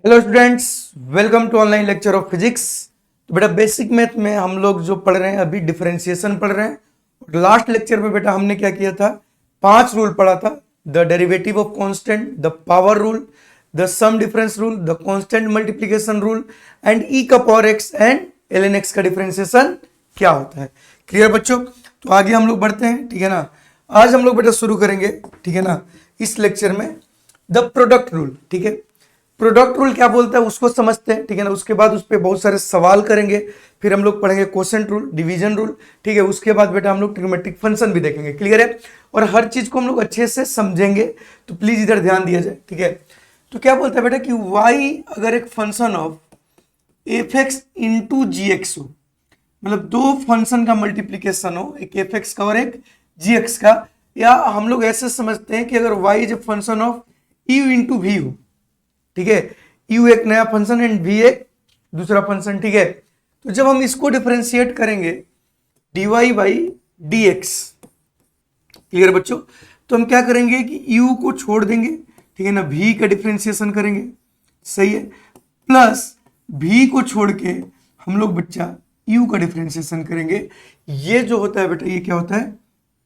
Hello students, welcome to online lecture of physics. तो बेटा basic math में हम लोग जो पढ़ रहे हैं अभी डिफरेंशिएशन पढ़ रहे हैं। और लास्ट लेक्चर में बेटा हमने क्या किया था, 5 रूल पढ़ा था। The derivative of constant, the power rule, the sum difference rule, the constant multiplication rule and e का power x and l n x का डिफरेंशिएशन क्या होता है। क्लियर बच्चों? तो आगे हम लोग बढ़ते हैं, ठीक है ना। आज हम लोग बेटा शुरू करेंगे, ठीक है ना, इस लेक्चर में द प्रोडक्ट रूल। ठीक है, प्रोडक्ट रूल क्या बोलता है उसको समझते हैं, ठीक है ना। उसके बाद उस पर बहुत सारे सवाल करेंगे, फिर हम लोग पढ़ेंगे क्वोशंट रूल, डिवीजन रूल, ठीक है। उसके बाद बेटा हम लोग ट्रिग्नोमेट्रिक फंक्शन भी देखेंगे। क्लियर है? और हर चीज को हम लोग अच्छे से समझेंगे, तो प्लीज इधर ध्यान दिया जाए, ठीक है। तो क्या बोलता है बेटा कि y अगर एक function of f x into g x हो, मतलब दो फंक्शन का मल्टीप्लीकेशन हो, एक एफ एक्स का और एक जी एक्स का, या हम लोग ऐसे समझते हैं कि अगर y is a function of u into v हो, ठीक है। u एक नया फंक्शन एंड v एक दूसरा फंक्शन, ठीक है। तो जब हम इसको डिफरेंशिएट करेंगे dy by d x, clear बच्चों, तो हम क्या करेंगे कि u को छोड़ देंगे, ठीक है ना, v का डिफरेंशिएशन करेंगे, सही है, प्लस v को छोड़ के हम लोग बच्चा u का डिफरेंशिएशन करेंगे। ये जो होता है बेटा, ये क्या होता है?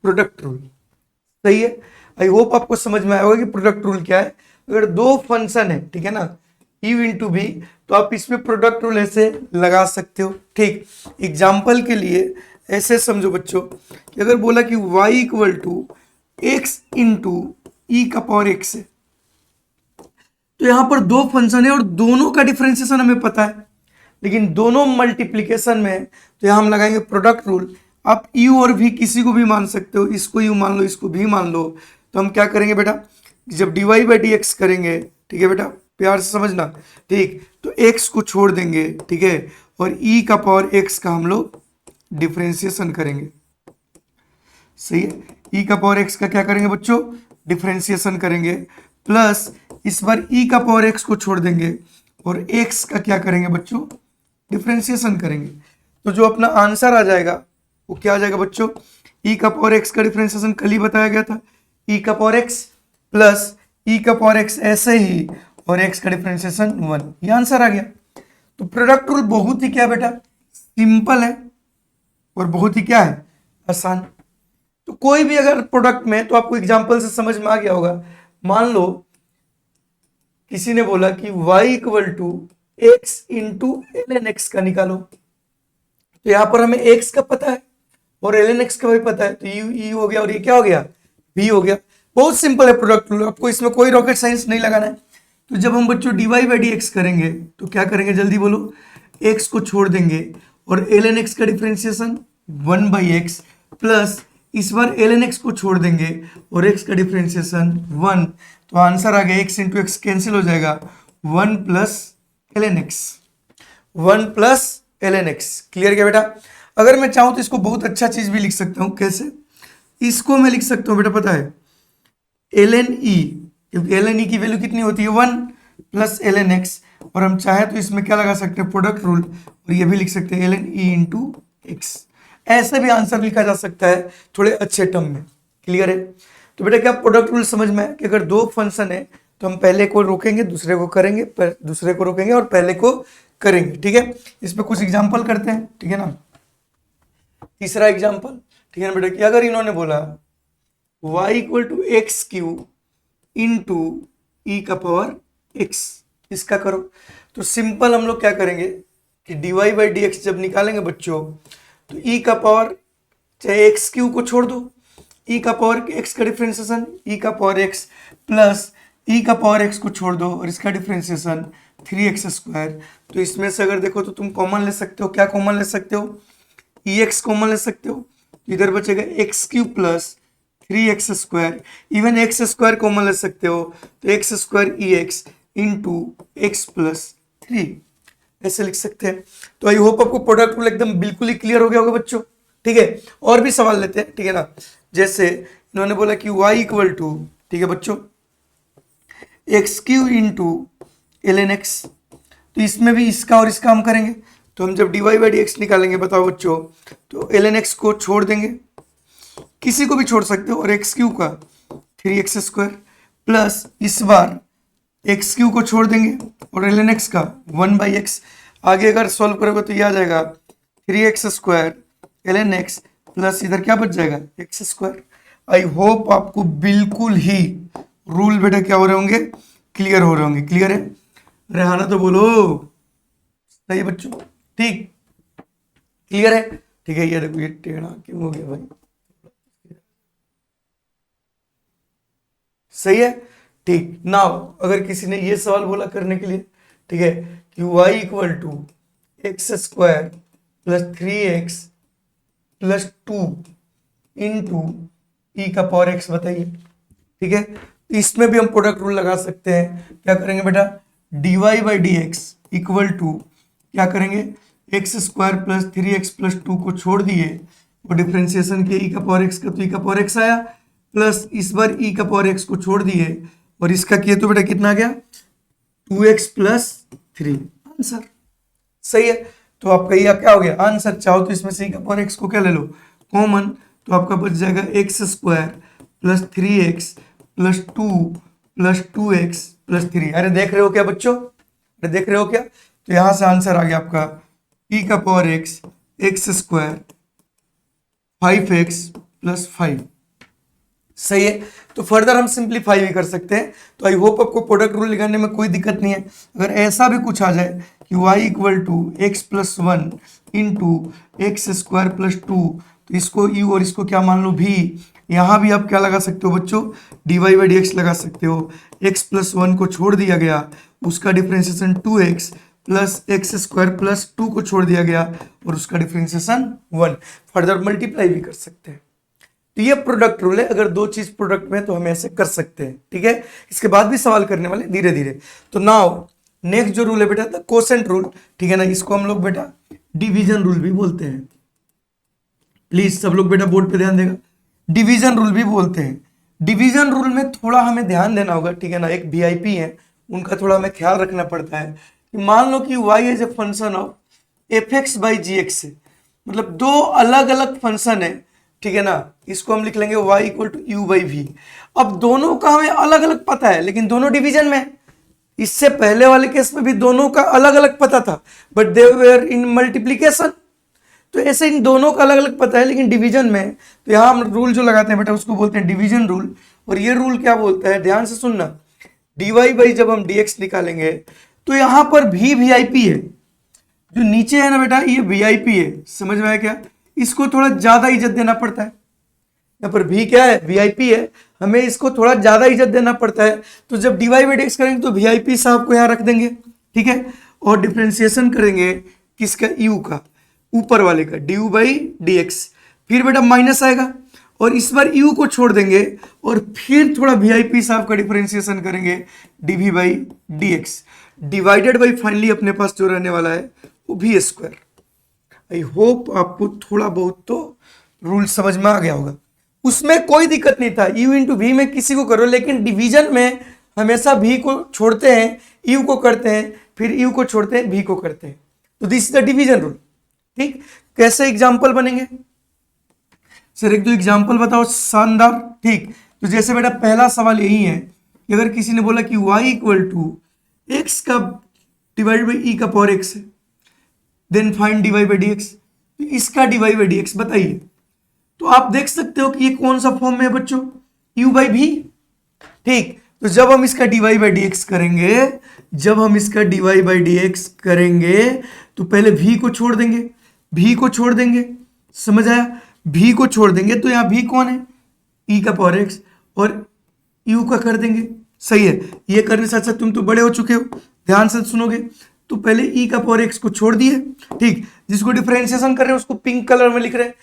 Product rule. सही है, आई होप आपको समझ में आया होगा कि प्रोडक्ट रूल क्या है। अगर दो फंक्शन है, ठीक है ना, u इंटू वी, तो आप इसमें प्रोडक्ट रूल ऐसे लगा सकते हो। ठीक, एग्जाम्पल के लिए ऐसे समझो बच्चों कि अगर बोला कि y equal to x into e का पावर एक्स है, तो यहां पर दो फंक्शन है और दोनों का डिफरेंशिएशन हमें पता है, लेकिन दोनों मल्टीप्लीकेशन में तो यहां हम लगाएंगे प्रोडक्ट रूल। आप u और v किसी को भी मान सकते हो, इसको u मान लो, इसको v मान लो। तो हम क्या करेंगे बेटा, जब dy बाई डी एक्स करेंगे, ठीक है बेटा, प्यार से समझना, ठीक, तो x को छोड़ देंगे, ठीक है, और e का पावर x का हम लोग डिफरेंशिएशन करेंगे। सही है, e का पावर x का क्या करेंगे बच्चों? डिफरेंशिएशन करेंगे, प्लस इस बार e का पावर x को छोड़ देंगे और x का क्या करेंगे बच्चों? डिफरेंशिएशन करेंगे। तो जो अपना आंसर आ जाएगा वो क्या आ जाएगा बच्चों? e का पावर x का डिफरेंशिएशन कल ही बताया गया था, e का पावर x प्लस e का पावर x ऐसे ही, और x का डिफरेंशिएशन 1, ये आंसर आ गया। तो प्रोडक्ट रूल बहुत ही क्या बेटा, सिंपल है और बहुत ही क्या है, आसान। तो कोई भी अगर प्रोडक्ट में, तो आपको एग्जांपल से समझ में आ गया होगा। मान लो किसी ने बोला कि y equal to x into l n x का निकालो, तो यहां पर हमें x का पता है और एल एन एक्स का भी पता है, तो u हो गया और ये क्या हो गया, v हो गया। बहुत सिंपल है प्रोडक्ट रूल, आपको इसमें कोई रॉकेट साइंस नहीं लगाना है। तो जब हम बच्चों dy बाई डी एक्स करेंगे तो क्या करेंगे, जल्दी बोलो, x को छोड़ देंगे और एल एन एक्स का डिफरेंशिएशन 1 बाई एक्स, प्लस इस बार एल एन एक्स को छोड़ देंगे और x का डिफरेंशिएशन 1। तो आंसर आ गया x इंटू एक्स कैंसिल हो जाएगा, 1 plus l n x, 1 plus l n x. Clear क्या बेटा? अगर मैं चाहूं तो इसको बहुत अच्छा चीज भी लिख सकता हूं। कैसे? इसको मैं लिख सकता हूं बेटा, पता है, एल एन ई, क्योंकि एल एन ई की वैल्यू कितनी होती है, 1 प्लस एल एन एक्स, और हम चाहे तो इसमें क्या लगा सकते हैं, प्रोडक्ट रूल, और ये भी लिख सकते हैं l n e into x. ऐसे भी आंसर लिखा जा सकता है थोड़े अच्छे टर्म में। क्लियर है? तो बेटा क्या प्रोडक्ट रूल समझ में है कि अगर दो फंक्शन है तो हम पहले को रोकेंगे, दूसरे को करेंगे, दूसरे को रोकेंगे और पहले को करेंगे। ठीक है, इस पे कुछ एग्जांपल करते हैं, ठीक है ना। तीसरा एग्जांपल, ठीक है ना बेटा, कि अगर इन्होंने बोला y equal to x cube into e का पावर x, इसका करो। तो सिंपल हम लोग क्या करेंगे कि dy बाई डी एक्स जब निकालेंगे बच्चों, तो e का पावर, चाहे एक्स क्यू को छोड़ दो, e का पावर x का डिफरेंशिएशन e का पावर x, प्लस e का पावर x को छोड़ दो और इसका डिफरेंशिएशन 3x स्क्वायर। तो इसमें से अगर देखो तो तुम कॉमन ले सकते हो, क्या कॉमन ले सकते हो, ex कॉमन ले सकते हो, इधर बचेगा x cube plus 3x square, even x square common ले सकते हो, तो एक्स स्क्वायर ई एक्स इंटू एक्स प्लस 3, ऐसे लिख सकते हैं। तो आई होप आपको प्रोडक्ट रूल एकदम बिल्कुल ही क्लियर हो गया होगा बच्चों। ठीक है, और भी सवाल लेते हैं, ठीक है ना। जैसे इन्होंने बोला कि y इक्वल टू, ठीक है बच्चों, x cube into l n x, तो इसमें भी इसका और इसका हम करेंगे। तो हम जब dy बाई डी एक्स निकालेंगे, बताओ बच्चों, तो एल एन एक्स को छोड़ देंगे, किसी को भी छोड़ सकते हो, और एक्स क्यू का 3x स्क्वायर, प्लस इस बार एक्स क्यू को छोड़ देंगे और ln x का 1/x। आगे अगर सॉल्व करोगे तो ये आ जाएगा 3x² ln x प्लस इधर क्या बच जाएगा x²। आई होप आपको बिल्कुल ही रूल बेटा क्या हो रहे होंगे, क्लियर हो रहे होंगे। क्लियर है? रेहाना तो बोलो सही है बच्चों, ठीक क्लियर है? ठीक है, ये देखो ये टेढ़ा क्यों हो गया भाई, सही है। ठीक, नाउ अगर किसी ने ये सवाल बोला करने के लिए, ठीक है, कि y equal to x² plus 3x plus 2 into e का पावर x बताइए। ठीक है, तो इसमें भी हम प्रोडक्ट रूल लगा सकते हैं। क्या करेंगे बेटा, dy/dx इक्वल टू क्या करेंगे, x² प्लस 3x प्लस 2 को छोड़ दिए और डिफ्रेंसिएशन किए ई का पावर x का, तो ई का पावर x आया, प्लस इस बार ई का पावर x को छोड़ दिए और इसका किए तो बेटा कितना आ गया 2x प्लस 3। आंसर सही है। तो आपका ये क्या हो गया आंसर। चाहो तो इसमें से ई का पावर x को क्या ले लो कॉमन, तो आपका बच जाएगा x² plus 3x plus 2 plus 2x plus 3। अरे देख रहे हो क्या बच्चों, अरे देख रहे हो क्या? तो यहां से आंसर आ गया आपका ई का power x x² 5x plus 5। सही है। तो फर्दर हम सिंप्लीफाई भी कर सकते हैं। तो आई होप आपको प्रोडक्ट रूल लगाने में कोई दिक्कत नहीं है। अगर ऐसा भी कुछ आ जाए कि y equal to x plus 1 into x square plus 2, तो इसको u और इसको क्या मान लो v, यहाँ भी आप क्या लगा सकते हो बच्चों, dy/dx लगा सकते हो। x प्लस 1 को छोड़ दिया गया, उसका differentiation 2x plus x² plus 2 को छोड़ दिया गया और उसका डिफ्रेंसिएशन 1। फर्दर मल्टीप्लाई भी कर सकते हैं। तो ये प्रोडक्ट रूल है। अगर दो चीज प्रोडक्ट में तो हम ऐसे कर सकते हैं। ठीक है, इसके बाद भी सवाल करने वाले धीरे धीरे। तो नाउ नेक्स्ट जो रूल है बेटा था कोसेंट रूल। ठीक है ना, इसको हम लोग बेटा डिवीजन रूल भी बोलते हैं। प्लीज सब लोग बेटा बोर्ड पे ध्यान देगा, डिवीजन रूल भी बोलते हैं। डिवीजन रूल में थोड़ा हमें ध्यान देना होगा। ठीक है ना, एक वीआईपी है उनका थोड़ा हमें ख्याल रखना पड़ता है कि मान लो कि y is a function of f(x/gx) है, मतलब दो अलग अलग फंक्शन है। ठीक है ना, इसको हम लिख लेंगे y इक्वल टू u/v। अब दोनों का हमें अलग अलग पता है लेकिन दोनों डिवीजन में। इससे पहले वाले केस में भी दोनों का अलग अलग पता था but they were in multiplication. तो ऐसे इन दोनों का अलग अलग पता है लेकिन डिवीजन में। तो यहां हम रूल जो लगाते हैं बेटा उसको बोलते हैं डिवीजन रूल। और ये रूल क्या बोलता है, ध्यान से सुनना, dy जब हम dx निकालेंगे तो यहां पर भी वीआईपी है, जो नीचे है ना बेटा ये वीआईपी है। समझ में आया क्या? इसको थोड़ा ज्यादा इज्जत देना पड़ता है। यहाँ पर भी क्या है, वीआईपी है, हमें इसको थोड़ा ज्यादा इज्जत देना पड़ता है। तो जब dy/dx करेंगे तो वीआईपी साहब को यहाँ रख देंगे। ठीक है, और डिफ्रेंसिएशन करेंगे किसका, u का, ऊपर वाले का du/dx। फिर बेटा माइनस आएगा और इस बार u को छोड़ देंगे और फिर थोड़ा वीआईपी साहब का डिफ्रेंसिएशन करेंगे dv/dx डिवाइडेड बाई फाइनली अपने पास जो रहने वाला है वो v²। आई होप आपको थोड़ा बहुत तो रूल समझ में आ गया होगा। उसमें कोई दिक्कत नहीं था, u इंटू वी में किसी को करो, लेकिन डिवीजन में हमेशा v को छोड़ते हैं, u को करते हैं, फिर u को छोड़ते हैं, v को करते हैं। तो this is the division rule. ठीक, कैसे एग्जाम्पल बनेंगे सर, एक दो एग्जाम्पल बताओ शानदार। ठीक, तो जैसे बेटा पहला सवाल यही है कि अगर किसी ने बोला कि y इक्वल टू एक्स का डिवाइड बाई ई का पावर एक्स है, देन फाइंड dy/dx। तो इसका dy/dx बताइए। तो आप देख सकते हो कि ये कौन सा फॉर्म में है बच्चों, u/v। ठीक, तो जब हम इसका dy/dx करेंगे, जब हम इसका dy/dx करेंगे तो पहले v को छोड़ देंगे, v को छोड़ देंगे, समझ आया, v को छोड़ देंगे तो यहाँ v कौन है, e का पावर x, और u का कर देंगे। सही है, ये करने साथ साथ तुम तो बड़े हो चुके हो, ध्यान से सुनोगे। तो पहले e का पावर x को छोड़ दिए। ठीक, जिसको डिफरेंशिएशन कर रहे हैं उसको पिंक कलर में लिख रहे हैं,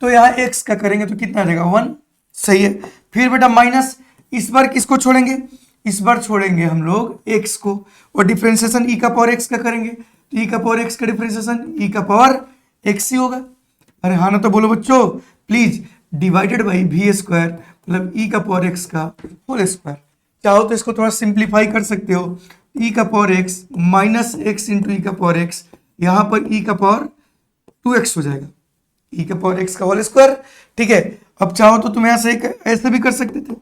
तो यहाँ x का करेंगे तो कितना आ जाएगा 1। सही है, फिर बेटा माइनस, इस बार किसको छोड़ेंगे, इस बार छोड़ेंगे हम लोग x को, और डिफरेंशिएशन e का पावर x का करेंगे तो e का पावर x का डिफरेंशिएशन e का पावर x ही होगा। अरे हाँ ना, तो बोलो बच्चों प्लीज, डिवाइडेड बाई v² मतलब e का पावर x का होल स्क्वायर। चाहो तो इसको थोड़ा सिंप्लीफाई कर सकते हो, e का power x minus x into e का पावर x, यहां पर e का पावर 2x हो जाएगा, e का पावर x का होल स्क्वायर। ठीक है, अब चाहो तो तुम ऐसे भी कर सकते थे,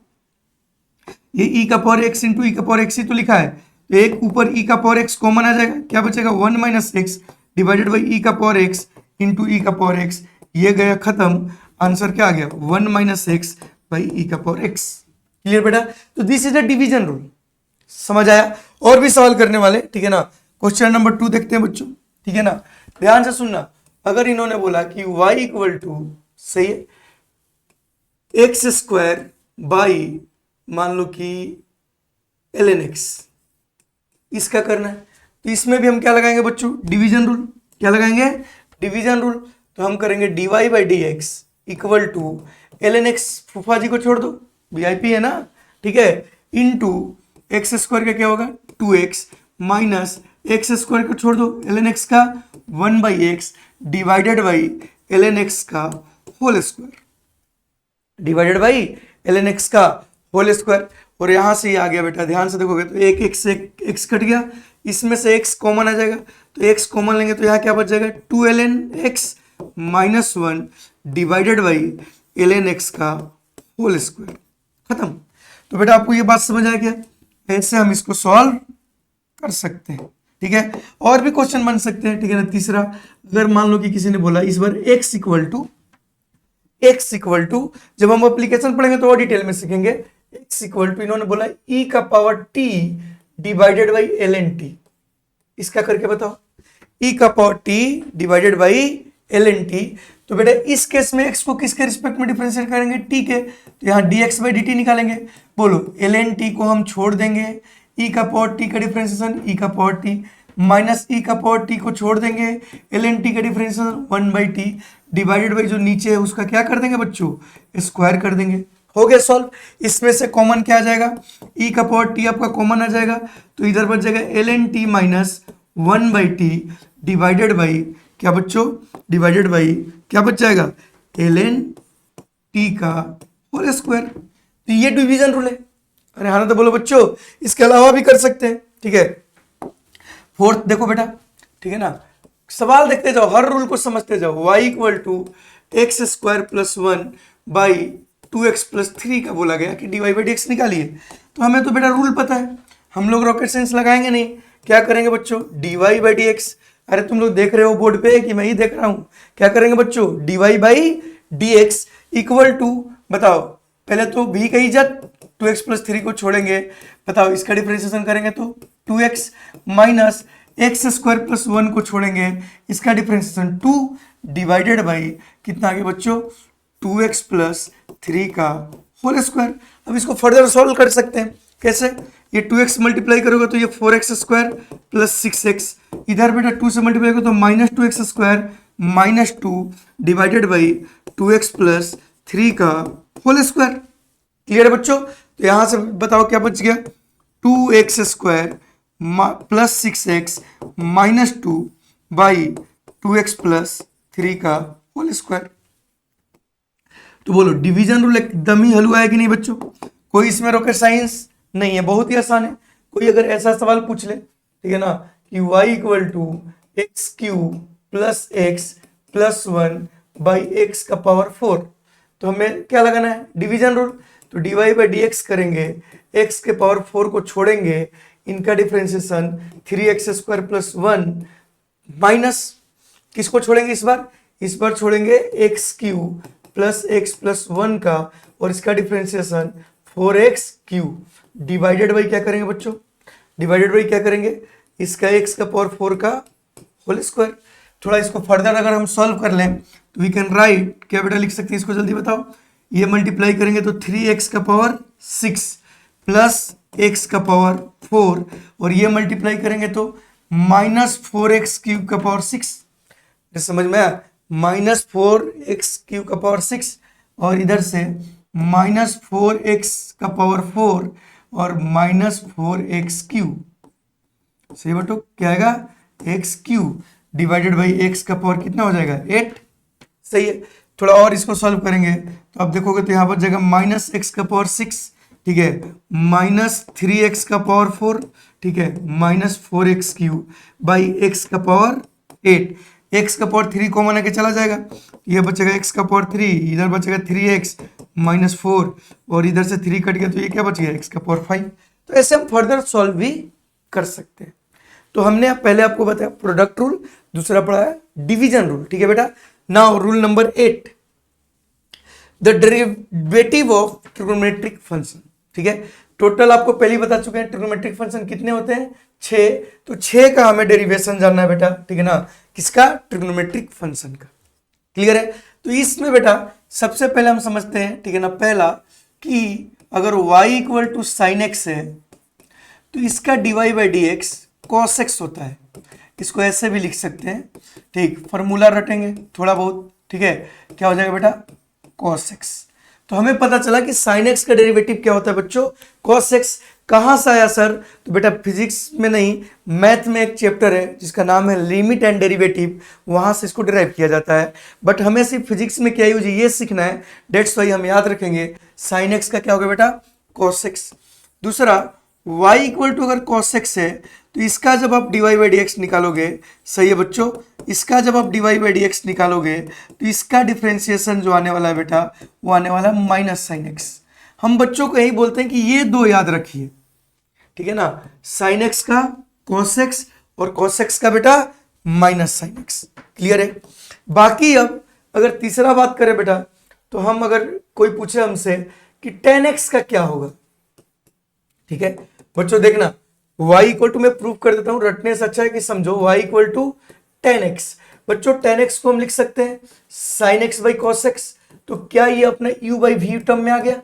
ये ई का पावर एक्स इंटू ई का पावर एक्स ही तो लिखा है, तो एक ऊपर ई का पावर एक्स कॉमन आ जाएगा, क्या बचेगा 1 minus x divided by E का पावर एक्स इंटू ई का पावर एक्स, ये गया खत्म, आंसर क्या आ गया 1 माइनस एक्स बाई ई का पावर एक्स। क्लियर बेटा, तो this is the division rule, समझ आया। और भी सवाल करने वाले, ठीक है ना। क्वेश्चन नंबर 2 देखते हैं बच्चों, ठीक है ना, ध्यान से सुनना। अगर इन्होंने बोला कि y इक्वल टू, सही है, एक्स स्क्वायर बाई मान लो कि ln x, इसका करना है, तो इसमें भी हम क्या लगाएंगे बच्चों, डिवीजन रूल। क्या लगाएंगे, डिवीजन रूल। तो हम करेंगे dy by d x equal to ln x, फूफा जी को छोड़ दो, वीआईपी है ना, ठीक है, इनटू एक्स स्क्वायर का क्या होगा 2x माइनस एक्स स्क्वायर को छोड़ दो ln x का 1 by x divided by ln x का whole square, divided by ln x का होल स्क्वायर। और यहां से ये आ गया बेटा, ध्यान से देखोगे तो एक एक्स एक एक्स कट गया, इसमें से x कॉमन आ जाएगा, तो x कॉमन लेंगे तो यहाँ क्या बच जाएगा 2 ln x minus 1 divided by ln x का होल स्क्वायर, खत्म। तो बेटा आपको ये बात समझ आ गया, ऐसे हम इसको सॉल्व कर सकते हैं, ठीक है। और भी क्वेश्चन बन सकते हैं, ठीक है ना। तीसरा, अगर मान लो कि किसी ने बोला इस बार x इक्वल टू, जब हम एप्लीकेशन पढ़ेंगे तो और डिटेल में सीखेंगे, x इक्वल टू इन्होंने बोला e का power t divided by ln t, इसका करके बताओ, e का power t divided by ln t। तो बेटा इस केस में x को किसके रिस्पेक्ट में डिफरेंशिएट करेंगे, t के, तो यहाँ dx बाई dt निकालेंगे। बोलो ln t को हम छोड़ देंगे, e का पावर t का डिफरेंशिएशन e का पावर t माइनस e का पावर t को छोड़ देंगे, ln t का differentiation 1 by T divided by जो नीचे है उसका क्या कर देंगे बच्चों, स्क्वायर कर देंगे। हो गया सॉल्व। इसमें से कॉमन क्या आ जाएगा, e का पावर t आपका कॉमन आ जाएगा, तो इधर बच जाएगा ln t minus 1 by T divided by क्या बच्चों, डिवाइडेड बाई क्या बच जाएगा ln t का होल स्क्वायर। तो ये डिवीजन रूल है। अरे हाँ तो बोलो बच्चों, इसके अलावा भी कर सकते हैं, ठीक है। फोर्थ देखो बेटा, ठीक है ना, सवाल देखते जाओ, हर रूल को समझते जाओ। y equal to x square plus 1 by 2x plus 3 का बोला गया कि dy बाई डी एक्स निकालिए। तो हमें तो बेटा रूल पता है, हम लोग रॉकेट साइंस लगाएंगे नहीं, क्या करेंगे बच्चों, dy बाई डी एक्स। अरे तुम लोग देख रहे हो बोर्ड पे कि मैं ही देख रहा हूं, क्या करेंगे बच्चों, dy by d x equal to, बताओ पहले तो v का इज्जत 2x प्लस 3 को छोड़ेंगे, बताओ इसका डिफरेंशिएशन करेंगे तो 2x minus x square plus 1 को छोड़ेंगे, इसका डिफरेंशिएशन 2 डिवाइडेड बाई कितना आगे बच्चों 2x प्लस 3 का होल स्क्वायर। अब इसको फर्दर सॉल्व कर सकते हैं, कैसे, ये 2x मल्टीप्लाई करोगे तो ये 4x स्क्वायर प्लस 6x, इधर बेटा 2 से मल्टीप्लाई करो तो minus 2x square minus 2 divided by 2x plus 3 का होल स्क्वायर। क्लियर है बच्चों। तो यहां से बताओ क्या बच गया, 2x square plus 6x minus 2 by 2x plus 3 का होल स्क्वायर। तो बोलो डिवीजन रूल एकदम ही हलवा है कि नहीं बच्चों, कोई इसमें रॉकेट साइंस नहीं है, बहुत ही आसान है। कोई अगर ऐसा सवाल पूछ ले, ठीक है ना, कि y equal to x cube plus x plus 1 by x का पावर 4, तो हमें क्या लगाना है, डिवीजन रूल। तो dy बाई डी एक्स करेंगे, x के पावर 4 को छोड़ेंगे, इनका differentiation 3x square plus 1 minus किसको छोड़ेंगे इस बार छोड़ेंगे x cube plus x plus 1 का, और इसका differentiation 4x Q divided by क्या करेंगे बच्चों, डिवाइडेड बाई क्या करेंगे, इसका x का पावर 4 का होल स्क्वायर। थोड़ा इसको फर्दर अगर हम सॉल्व कर लें तो वी कैन राइट, क्या बेटा लिख सकते हैं इसको, जल्दी बताओ। ये मल्टीप्लाई करेंगे तो 3x का पावर 6 प्लस x का पावर 4, और ये मल्टीप्लाई करेंगे तो माइनस 4x क्यूब का पावर 6, समझ में आया, माइनस 4x क्यूब का पावर 6, और इधर से माइनस 4x का पावर 4 और माइनस 4x क्यूब, सही बटो क्या आएगा x cube divided by x का पावर कितना हो जाएगा 8, सही है। थोड़ा और इसको सॉल्व करेंगे तो आप देखोगे तो यहाँ पर जाएगा माइनस एक्स का पावर 6, ठीक है, माइनस 3x का पावर 4, ठीक है, minus 4x cube by x का पावर 8, एक्स का पावर 3 कॉमन आके चला जाएगा, ये बचेगा एक्स का पावर 3, इधर बचेगा 3x माइनस 4 और इधर से 3 कट गया तो ये क्या बच गया एक्स का पावर 5। तो ऐसे हम फर्दर सॉल्व भी कर सकते हैं। तो हमने पहले आपको बताया प्रोडक्ट रूल, दूसरा पढ़ा है डिवीजन रूल, ठीक है बेटा। Now rule number 8, the derivative of trigonometric function, ठीक है। टोटल आपको पहले ही बता चुके हैं ट्रिग्नोमेट्रिक फंक्शन कितने होते हैं, 6। तो 6 का हमें डेरिवेशन जानना है बेटा, ठीक है ना, किसका, ट्रिग्नोमेट्रिक फंक्शन का। क्लियर है। तो इसमें बेटा सबसे पहले हम समझते हैं, ठीक है ना, पहला कि अगर y equal to sine x है तो इसका dy by d x cos x होता है। इसको ऐसे भी लिख सकते हैं, ठीक, फॉर्मूला रटेंगे थोड़ा बहुत, ठीक है, क्या हो जाएगा बेटा, कॉस एक्स। तो हमें पता चला कि साइन एक्स का डेरिवेटिव क्या होता है बच्चों, कॉस एक्स। कहां से आया सर, तो बेटा फिजिक्स में नहीं, मैथ में एक चैप्टर है जिसका नाम है लिमिट एंड डेरिवेटिव, वहां से इसको डिराइव किया जाता है। बट हमें सिर्फ फिजिक्स में क्या यूज ये सीखना है, डेट्स वाई हम याद रखेंगे साइन एक्स का क्या होगा बेटा, कॉस एक्स। दूसरा y इक्वल टू अगर cos x है तो इसका जब आप dy बाई डी एक्स निकालोगे, सही है बच्चों, इसका जब आप dy बाई डी एक्स निकालोगे तो इसका डिफ्रेंसिएशन जो आने वाला है बेटा वो आने वाला है माइनस साइन एक्स। हम बच्चों को यही बोलते हैं कि ये दो याद रखिए, ठीक है ना, साइन एक्स का cos x और cos x का बेटा माइनस साइन एक्स। क्लियर है। बाकी अब अगर तीसरा बात करें बेटा, तो हम अगर कोई पूछे हमसे कि tan x का क्या होगा, ठीक है बच्चों, देखना y इक्वल टू, मैं प्रूव कर देता हूं, रटने से अच्छा है कि समझो, y equal to tan x. बच्चों टेन एक्स को हम लिख सकते हैं sine x by cos x. तो क्या ये अपना u बाई वी टर्म में आ गया,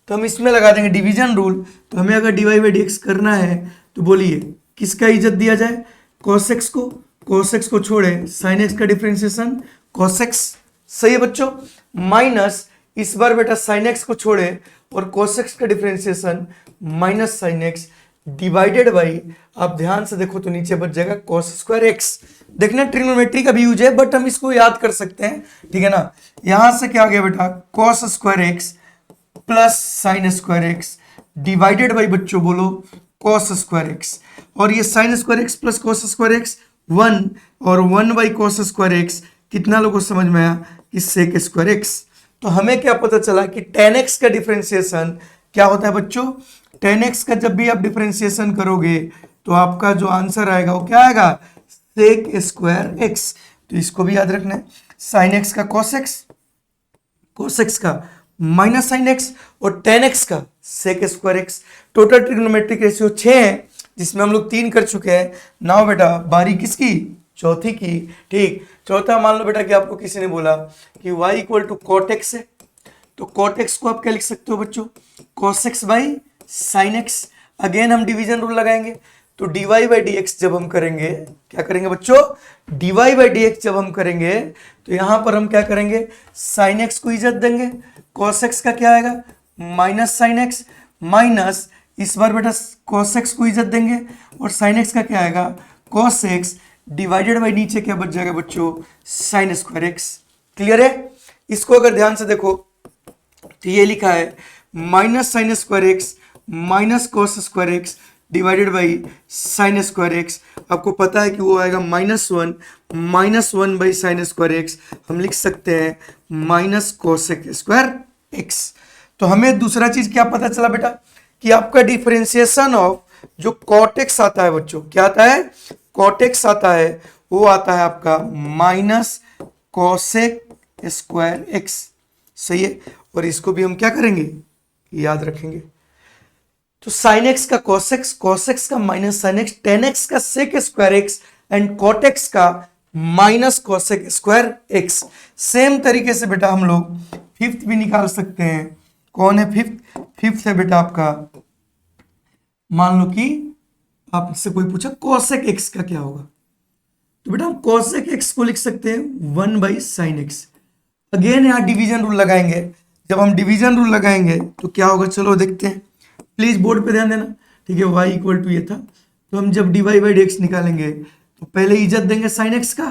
तो हम इसमें लगा देंगे डिवीजन रूल। तो हमें अगर dy बाई डी एक्स करना है तो बोलिए किसका इज्जत दिया जाए, cos x को, cos x को छोड़े sin x का डिफरेंशिएशन cos x, सही है बच्चों, माइनस इस बार बेटा sin x को छोड़े और cos x का differentiation minus sin x divided by, आप ध्यान से देखो तो नीचे बच जाएगा cos स्क्वायर x। देखना ट्रिग्नोमेट्री का भी यूज है बट हम इसको याद कर सकते हैं, ठीक है ना। यहां से क्या आ गया बेटा, cos square x plus sine square x divided by बच्चों बोलो cos स्क्वायर एक्स, और ये sine square x plus cos square x 1 और 1 बाई cos स्क्वायर एक्स, कितना लोगों को समझ में आया कि sec स्क्वायर एक्स। तो हमें क्या पता चला कि tan x का डिफरेंशिएशन क्या होता है बच्चों, tan x का जब भी आप डिफरेंशिएशन करोगे तो आपका जो आंसर आएगा वो क्या आएगा, sec स्क्वायर एक्स। तो इसको भी याद रखना है, sin x का cos x का माइनस साइन एक्स और tan x का sec square x. Total trigonometric ratio 6 है जिसमें हम लोग 3 कर चुके हैं। नाउ बेटा बारी किसकी, चौथी की, ठीक। चौथा मान लो बेटा कि आपको किसी ने बोला कि y equal to cot x है, तो कॉट एक्स को आप क्या लिख सकते हो बच्चों, cos x by sine x. Again हम डिवीजन रूल लगाएंगे, तो dy बाई डी एक्स जब हम करेंगे, क्या करेंगे बच्चों, dy बाई डी एक्स जब हम करेंगे तो यहां पर हम क्या करेंगे, साइन एक्स को इज्जत देंगे, cos x का क्या आएगा माइनस साइन एक्स, माइनस इस बार बेटा cos x को इज्जत देंगे और साइन x का क्या आएगा cos x डिवाइडेड बाई नीचे क्या बच जाएगा बच्चों, साइन स्क्वायर एक्स। क्लियर है। इसको अगर ध्यान से देखो तो ये लिखा है minus sine square x minus cos square x divided by sine square x. आपको पता है कि वो आएगा minus one by sine square x, हम लिख सकते हैं माइनस cosec स्क्वायर एक्स। तो हमें दूसरा चीज क्या पता चला बेटा कि आपका डिफरेंशिएशन ऑफ जो cot x आता है बच्चों, क्या आता है, cot x आता है, वो आता है आपका माइनस cosec स्क्वायर एक्स, सही है। और इसको भी हम क्या करेंगे, याद रखेंगे। तो sin x का cos x का minus sin x, tan x का sec square x and cot x का minus cosec square x। Same तरीके से बेटा हम लोग फिफ्थ भी निकाल सकते हैं। कौन है फिफ्थ, फिफ्थ है बेटा आपका, मान लो कि आपसे कोई पूछा cosec x का क्या होगा, तो बेटा हम cosec x को लिख सकते हैं 1 बाई साइन एक्स। अगेन यहां डिवीजन रूल लगाएंगे, जब हम डिवीजन रूल लगाएंगे तो क्या होगा, चलो देखते हैं, प्लीज बोर्ड पे ध्यान देना, ठीक है। y इक्वल टू ये था, तो हम जब dy बाई डी एक्स निकालेंगे तो पहले इज्जत देंगे साइन एक्स का,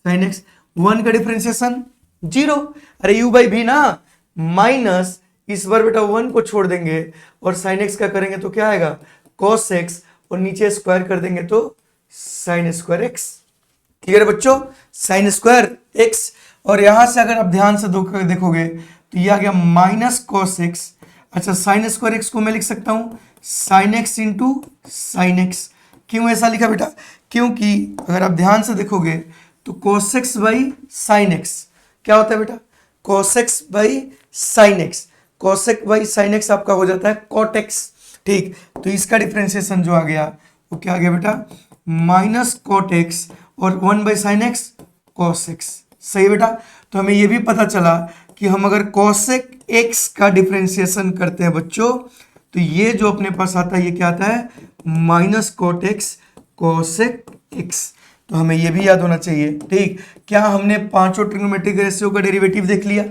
साइन एक्स 1 का डिफरेंशिएशन 0, अरे u बाई भी ना, माइनस इस बार बेटा 1 को छोड़ देंगे और साइन एक्स का करेंगे तो क्या आएगा cos x और नीचे स्क्वायर कर देंगे तो साइन स्क्वायर एक्स। क्लियर है बच्चों, साइन स्क्वायर एक्स। और यहां से अगर आप ध्यान से देखोगे तो ये आ गया माइनस कॉस एक्स। अच्छा, साइन स्क्वायर एक्स को मैं लिख सकता हूं sine x into sine x. क्यों ऐसा लिखा बेटा? क्योंकि अगर आप ध्यान से देखोगे तो cos x by sine x क्या होता है बेटा? cos x by sine x. cos x by sine x आपका हो जाता है cot x। ठीक, तो इसका डिफ्रेंसिएशन जो आ गया वो क्या आ गया बेटा? माइनस कॉट एक्स और 1 by sine x cos x. सही बेटा, तो हमें ये भी पता चला कि हम अगर कॉसेक एक्स का डिफ्रेंसिएशन करते हैं बच्चों, तो ये जो अपने पास आता है ये क्या आता है? Minus cot x cosec x. तो हमें ये भी याद होना चाहिए। ठीक, क्या हमने पांचों ट्रिग्नोमेट्रिक रेशियो का डेरिवेटिव देख लिया?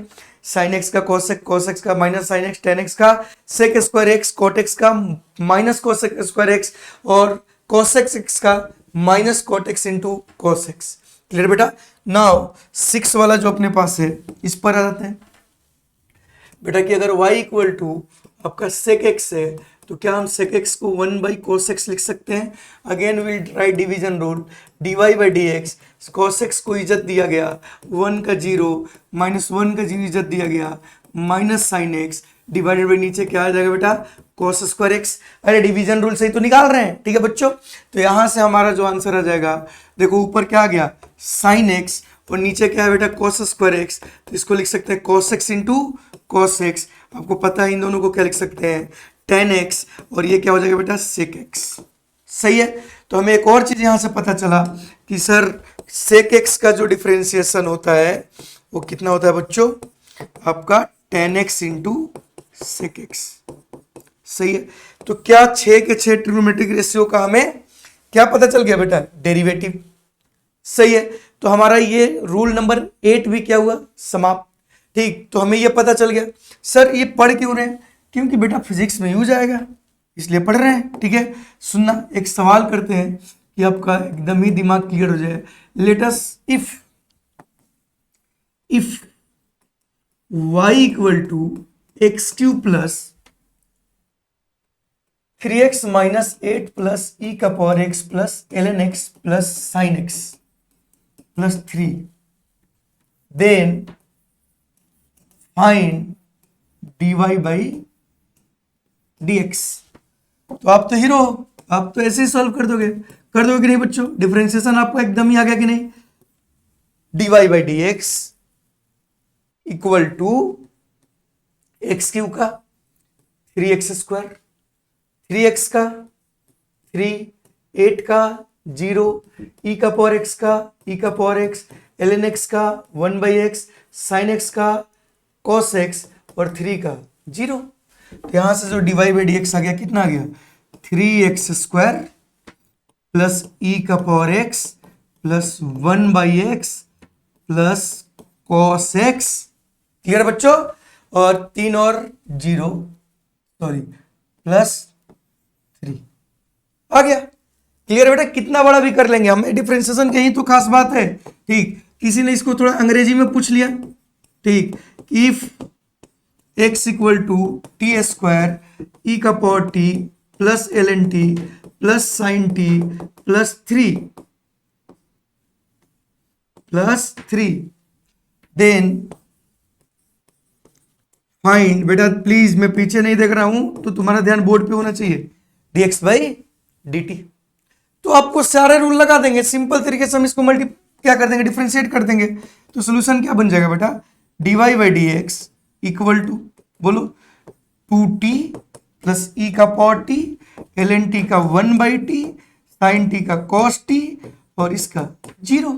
साइन एक्स का कॉसेक, कॉस एक्स का minus sine x, tan x का sec square x, cot x का माइनस कॉसेक स्क्वायर एक्स और cosec x का minus cot x into cos x. Clear बेटा? नाउ 6 वाला जो अपने पास है इस पर आ जाते हैं बेटा कि अगर y इक्वल टू आपका sec x है तो क्या हम sec x को 1 बाई cos x लिख सकते हैं? Again will try division rule, dy by dx। cos x को इज्जत दिया गया 1 का 0 माइनस 1 का 0 इज्जत दिया गया minus sine x divided by नीचे क्या आ जाएगा बेटा? cos square x. अरे डिवीजन रूल से ही तो निकाल रहे हैं, ठीक है बच्चों। तो यहां से हमारा जो आंसर आ जाएगा, देखो ऊपर क्या आ गया? साइन एक्स और नीचे क्या है बेटा? cos square x. तो इसको लिख सकते हैं cos x into cos x। आपको पता है इन दोनों को क्या लिख सकते हैं? tan x और ये क्या हो जाएगा बेटा? sec x। सही है, तो हमें एक और चीज यहां से पता चला कि सर sec x का जो डिफरेंशिएशन होता है वो कितना होता है बच्चों? आपका tan x into sec x। सही है, तो क्या 6 के 6 ट्रिग्नोमेट्रिक रेशियो का हमें क्या पता चल गया बेटा? डेरिवेटिव। सही है, तो हमारा ये रूल नंबर 8 भी क्या हुआ? समाप्त। ठीक, तो हमें ये पता चल गया। सर ये पढ़ क्यों रहे हैं? क्योंकि बेटा फिजिक्स में यूज आएगा इसलिए पढ़ रहे हैं। ठीक है, सुनना, एक सवाल करते हैं कि आपका एकदम ही दिमाग क्लियर हो जाए। Let us if y equal to x cube plus 3x minus 8 plus e का power x plus ln x plus sine x plus 3, then find dy by dx। तो आप तो हीरो हो, आप तो ऐसे ही सॉल्व कर दोगे कि नहीं बच्चों? डिफरेंशिएशन आपको एकदम ही आ गया कि नहीं? dy by dx equal to x cube का 3x स्क्वायर, 3x का 3, 8 का 0, e का पावर x का e का पावर x, ln x का 1 बाई एक्स, साइन x का cos x और 3 का 0। तो यहां से जो dy बाई dx आ गया कितना आ गया? 3x स्क्वायर प्लस e का power x plus 1 by x plus cos x। Clear बच्चों? और 3 और 0 सॉरी प्लस 3 आ गया। क्लियर बेटा? कितना बड़ा भी कर लेंगे हम, डिफरेंशिएशन की ही तो खास बात है। ठीक, किसी ने इसको थोड़ा अंग्रेजी में पूछ लिया। ठीक, if x equal to t square e का power t plus l n t plus sine t plus 3 then find, बेटा प्लीज मैं पीछे नहीं देख रहा हूं तो तुम्हारा ध्यान बोर्ड पे होना चाहिए, dx बाई dt। तो आपको सारे रूल लगा देंगे, सिंपल तरीके से हम इसको क्या कर देंगे? डिफरेंशिएट कर देंगे। तो सोल्यूशन क्या बन जाएगा बेटा? dy by dx equal to बोलो 2t प्लस ई का पावर टी ln t का 1 बाई टी साइन टी का cos t और इसका 0।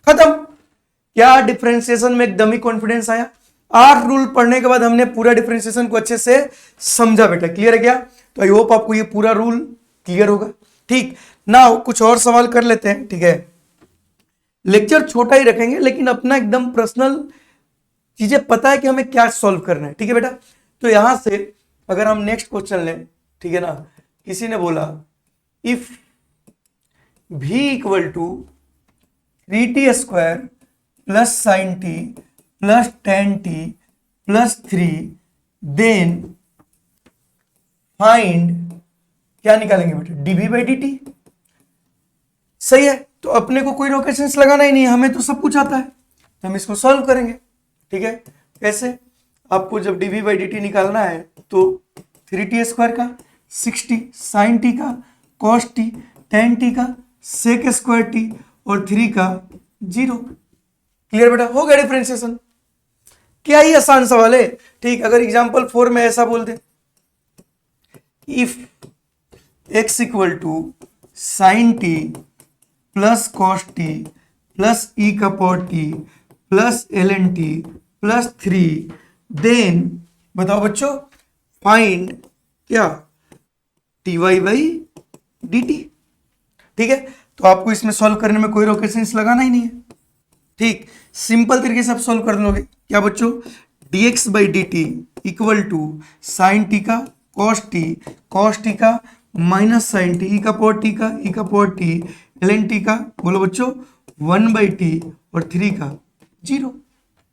खत्म। क्या डिफरेंशिएशन में एकदम ही कॉन्फिडेंस आया? 8 रूल पढ़ने के बाद हमने पूरा डिफरेंशिएशन को अच्छे से समझा बेटा। क्लियर है क्या? तो आई होप आपको ये पूरा रूल क्लियर होगा। ठीक, नाउ कुछ और सवाल कर लेते हैं। ठीक है, लेक्चर छोटा ही रखेंगे लेकिन अपना एकदम पर्सनल चीजें पता है कि हमें क्या सॉल्व करना है। ठीक है बेटा, तो यहां से अगर हम नेक्स्ट क्वेश्चन लें, ठीक है ना, किसी ने बोला if v equal to 3t square plus sine t plus ten t plus 3 then find क्या निकालेंगे बेटा? dv by dt। सही है, तो अपने को कोई रॉकेट साइंस लगाना ही नहीं है, हमें तो सब कुछ आता है, तो हम इसको सॉल्व करेंगे। ठीक है, कैसे? आपको जब dv बाई dt निकालना है तो 3t² का 60 sin t का cos t tan t का sec स्क्वायर t और 3 का 0। क्लियर बेटा? हो गया डिफरेंशिएशन। क्या ही आसान सवाल है। ठीक, अगर एग्जांपल 4 में ऐसा बोल दे, if x equal to sine t plus cos t plus e का power t plus l n t plus 3, then बताओ बच्चों फाइंड क्या t y by d t. ठीक है, तो आपको इसमें सॉल्व करने में कोई रॉकेट साइंस लगाना ही नहीं है। ठीक, सिंपल तरीके से आप सॉल्व कर लोगे। क्या बच्चों? dx by d t equal to sine t का कॉस टी का माइनस साइन टी ई का पावर टी का ई का power t l n t का, बोलो बच्चों 1 बाई टी और 3 का 0।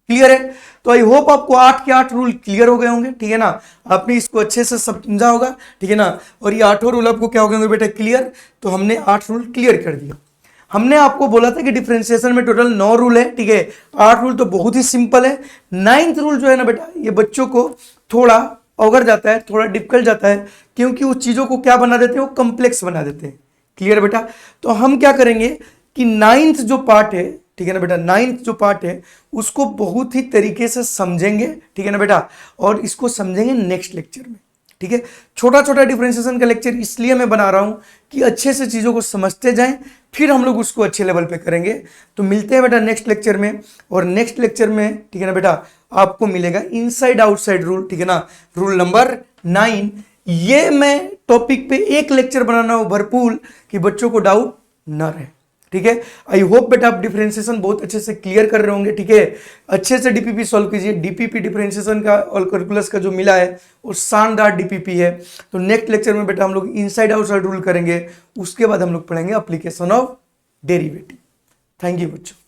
क्लियर है? तो आई होप आपको 8 के 8 रूल क्लियर हो गए होंगे। ठीक है ना, आपने इसको अच्छे से समझा होगा। ठीक है ना, और ये 8 रूल आपको क्या हो गए होंगे बेटा? क्लियर। तो हमने 8 रूल क्लियर कर दिया। हमने आपको बोला था कि डिफरेंशिएशन में टोटल 9 रूल है। ठीक है, 8 रूल तो बहुत ही सिंपल है। 9th रूल जो है ना बेटा, ये बच्चों को थोड़ा अवगर जाता है, थोड़ा डिफिकल्ट जाता है, क्योंकि उस चीजों को क्या बना देते हैं, वो कॉम्प्लेक्स बना देते हैं। क्लियर बेटा? तो हम क्या करेंगे कि 9th जो पार्ट है, ठीक है ना बेटा, 9th जो पार्ट है उसको बहुत ही तरीके से समझेंगे। ठीक है ना बेटा, और इसको समझेंगे नेक्स्ट लेक्चर में। ठीक है, छोटा छोटा डिफरेंशिएशन का लेक्चर इसलिए मैं बना रहा हूं कि अच्छे से चीजों को समझते जाएं, फिर हम लोग उसको अच्छे लेवल पे करेंगे। तो मिलते हैं बेटा नेक्स्ट लेक्चर में, और नेक्स्ट लेक्चर में ठीक है ना बेटा आपको मिलेगा इनसाइड आउटसाइड रूल। ठीक है ना, रूल नंबर 9। ये मैं टॉपिक पे एक लेक्चर बनाना हूं भरपूर कि बच्चों को डाउट ना रहे। ठीक है, आई होप बेटा आप डिफरेंशिएशन बहुत अच्छे से क्लियर कर रहे होंगे। ठीक है, अच्छे से डीपीपी सॉल्व कीजिए। डीपीपी डिफरेंशिएशन का और कैलकुलस का जो मिला है वो शानदार डीपीपी है। तो नेक्स्ट लेक्चर में बेटा हम लोग इनसाइड आउटसाइड रूल करेंगे, उसके बाद हम लोग पढ़ेंगे application of derivative. Thank you बच्चों।